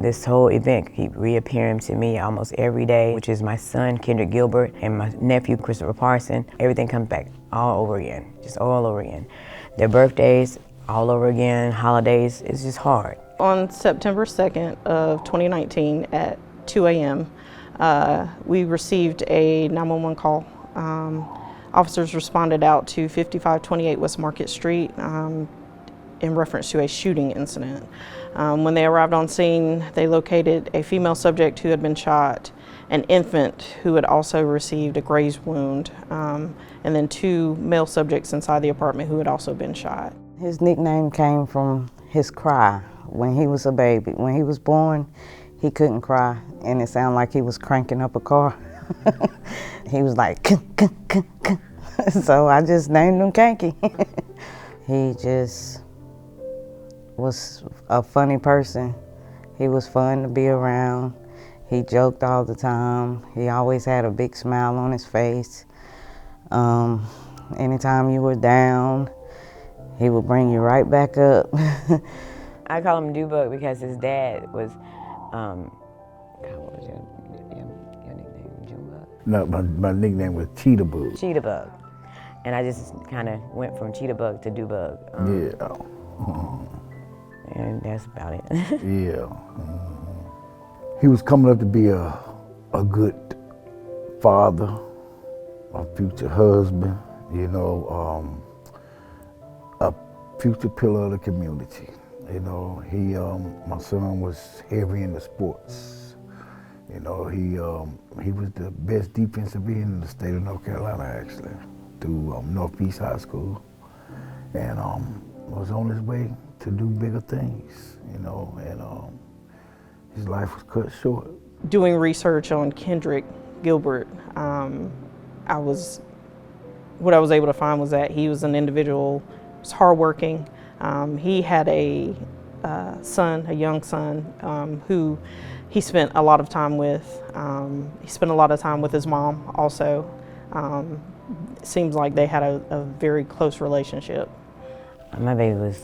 This whole event keep reappearing to me almost every day, which is my son, Kendrick Gilbert, and my nephew, Christopher Parson. Everything comes back all over again, just all over again. Their birthdays, all over again, holidays, it's just hard. On September 2nd of 2019 at 2 a.m., we received a 911 call. Officers responded out to 5528 West Market Street in reference to a shooting incident. When they arrived on scene, they located a female subject who had been shot, an infant who had also received a graze wound, and then 2 male subjects inside the apartment who had also been shot. His nickname came from his cry when he was a baby. When he was born, he couldn't cry, and it sounded like he was cranking up a car. He was like, "K, k, k, k." So I just named him Kanky. He just was a funny person. He was fun to be around. He joked all the time. He always had a big smile on his face. Anytime you were down, he would bring you right back up. I call him Dubug because his dad was, what was your nickname, Junebug? No, my nickname was Cheetah Bug. Cheetah Bug. And I just kind of went from Cheetah Bug to Dubug. And that's about it. Yeah. He was coming up to be a good father, a future husband, you know, a future pillar of the community. You know, my son was heavy into sports. You know, he was the best defensive end in the state of North Carolina, actually, through Northeast High School, and was on his way to do bigger things, you know, and his life was cut short. Doing research on Kendrick Gilbert, what I was able to find was that he was an individual who was hardworking. He had a son, a young son, who he spent a lot of time with. He spent a lot of time with his mom also. It seems like they had a very close relationship. My baby was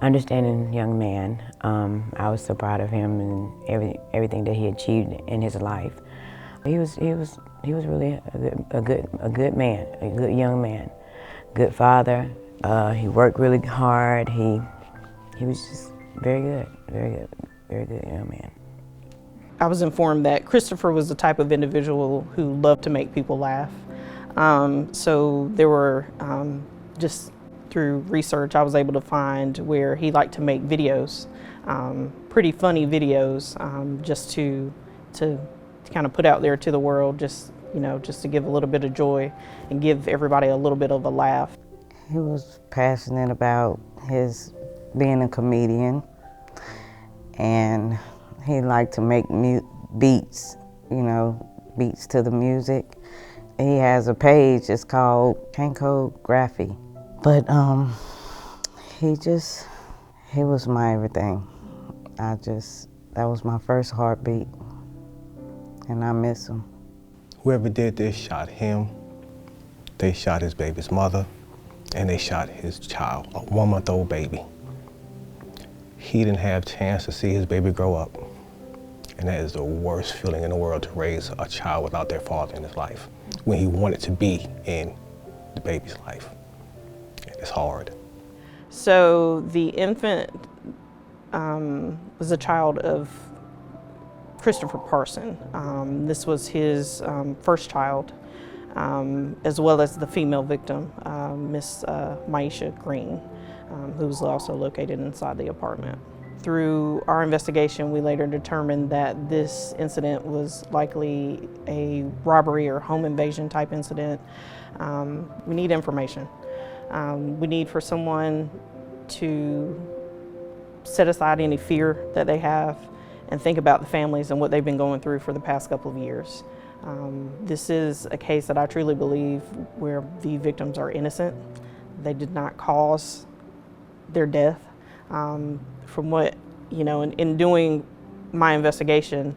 understanding young man. I was so proud of him and everything that he achieved in his life. He was really a good man, a good young man, good father. He worked really hard. He was just very good young man. I was informed that Christopher was the type of individual who loved to make people laugh. So there were, just through research, I was able to find where he liked to make videos, pretty funny videos, just to kind of put out there to the world, just to give a little bit of joy and give everybody a little bit of a laugh. He was passionate about his being a comedian, and he liked to make beats, beats to the music. He has a page, it's called Cancography. But he was my everything. That was my first heartbeat, and I miss him. Whoever did this shot him, they shot his baby's mother, and they shot his child, a 1-month-old baby. He didn't have a chance to see his baby grow up. And that is the worst feeling in the world, to raise a child without their father in his life, when he wanted to be in the baby's life. It's hard. So the infant was a child of Christopher Parson. This was his first child, as well as the female victim, Miss Maisha Green, who was also located inside the apartment. Through our investigation, we later determined that this incident was likely a robbery or home invasion type incident. We need information. We need for someone to set aside any fear that they have and think about the families and what they've been going through for the past couple of years. This is a case that I truly believe where the victims are innocent. They did not cause their death. From what, in doing my investigation,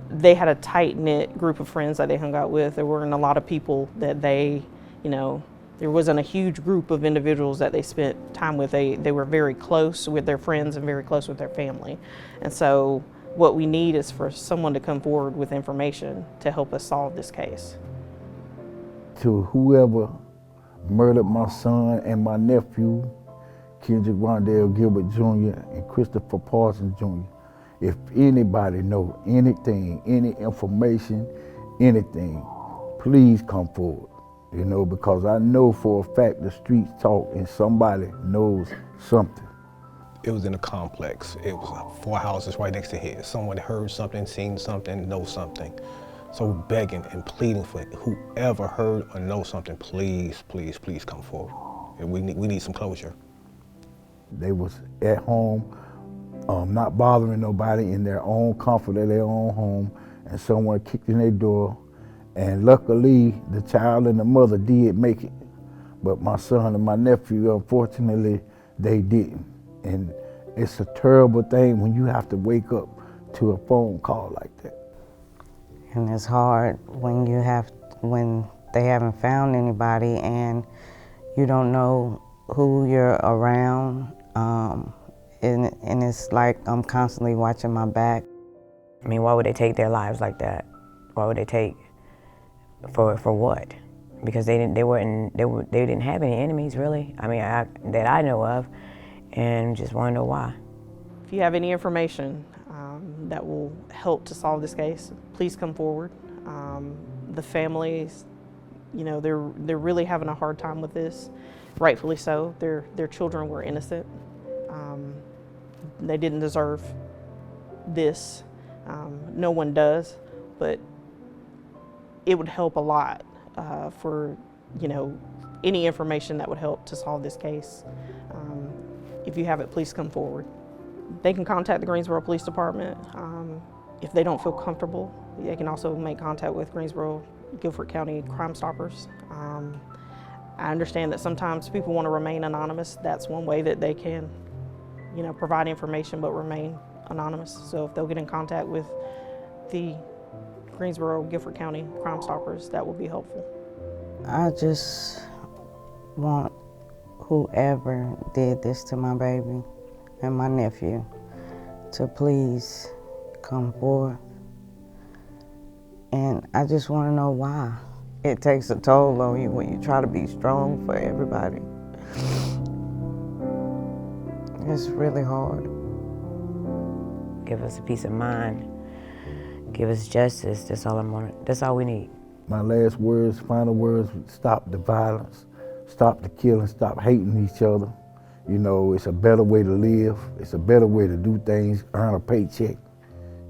they had a tight-knit group of friends that they hung out with. There weren't a lot of people that they, there wasn't a huge group of individuals that they spent time with. They were very close with their friends and very close with their family. And so What we need is for someone to come forward with information to help us solve this case. To whoever murdered my son and my nephew, Kendrick Gilbert Jr. and Christopher Parson Jr., if anybody know anything, any information, anything, please come forward. You know, because I know for a fact the streets talk and somebody knows something. It was in a complex. It was 4 houses right next to his. Someone heard something, seen something, knows something. So begging and pleading for whoever heard or knows something, please, please, please come forward. And we need some closure. They was at home, not bothering nobody, in their own comfort of their own home, and someone kicked in their door. And luckily, the child and the mother did make it. But my son and my nephew, unfortunately, they didn't. And it's a terrible thing when you have to wake up to a phone call like that. And it's hard when they haven't found anybody and you don't know who you're around. And it's like I'm constantly watching my back. I mean, why would they take their lives like that? Why would they take, for what? Because they didn't have any enemies, really. I mean, that I know of, and just want to know why. If you have any information that will help to solve this case, please come forward. The families, you know, they're really having a hard time with this, rightfully so. Their children were innocent. They didn't deserve this. No one does, but it would help a lot for, you know, any information that would help to solve this case. If you have it, please come forward. They can contact the Greensboro Police Department. If they don't feel comfortable, they can also make contact with Greensboro, Guilford County Crime Stoppers. I understand that sometimes people want to remain anonymous. That's one way that they can, you know, provide information but remain anonymous. So if they'll get in contact with the Greensboro, Guilford County Crime Stoppers, that will be helpful. I just want whoever did this to my baby and my nephew to please come forward. And I just want to know why. It takes a toll on you when you try to be strong for everybody. It's really hard. Give us a peace of mind. Give us justice. That's all we need. My last words, final words, stop the violence, stop the killing, stop hating each other. You know, it's a better way to live. It's a better way to do things, earn a paycheck.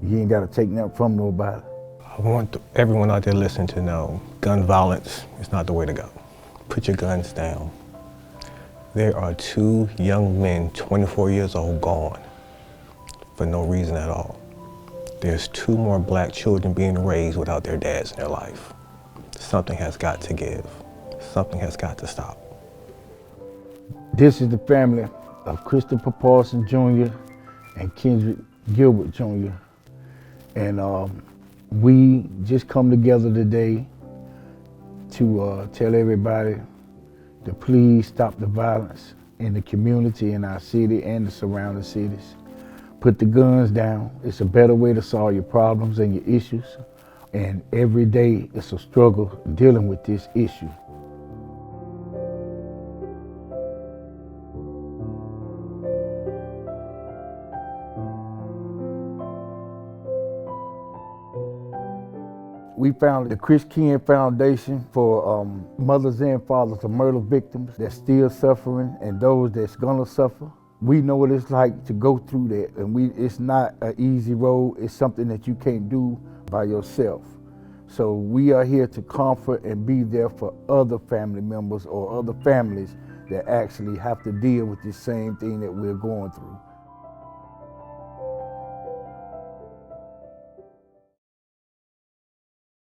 You ain't got to take nothing from nobody. I want everyone out there listening to know gun violence is not the way to go. Put your guns down. There are 2 young men, 24 years old, gone for no reason at all. There's 2 more black children being raised without their dads in their life. Something has got to give. Something has got to stop. This is the family of Christopher Parson Jr. and Kendrick Gilbert Jr. And we just come together today to tell everybody to please stop the violence in the community, in our city and the surrounding cities. Put the guns down. It's a better way to solve your problems and your issues. And every day it's a struggle dealing with this issue. We founded the Chris Ken Foundation for mothers and fathers of murder victims that's still suffering and those that's gonna suffer. We know what it's like to go through that, and it's not an easy road. It's something that you can't do by yourself. So we are here to comfort and be there for other family members or other families that actually have to deal with the same thing that we're going through.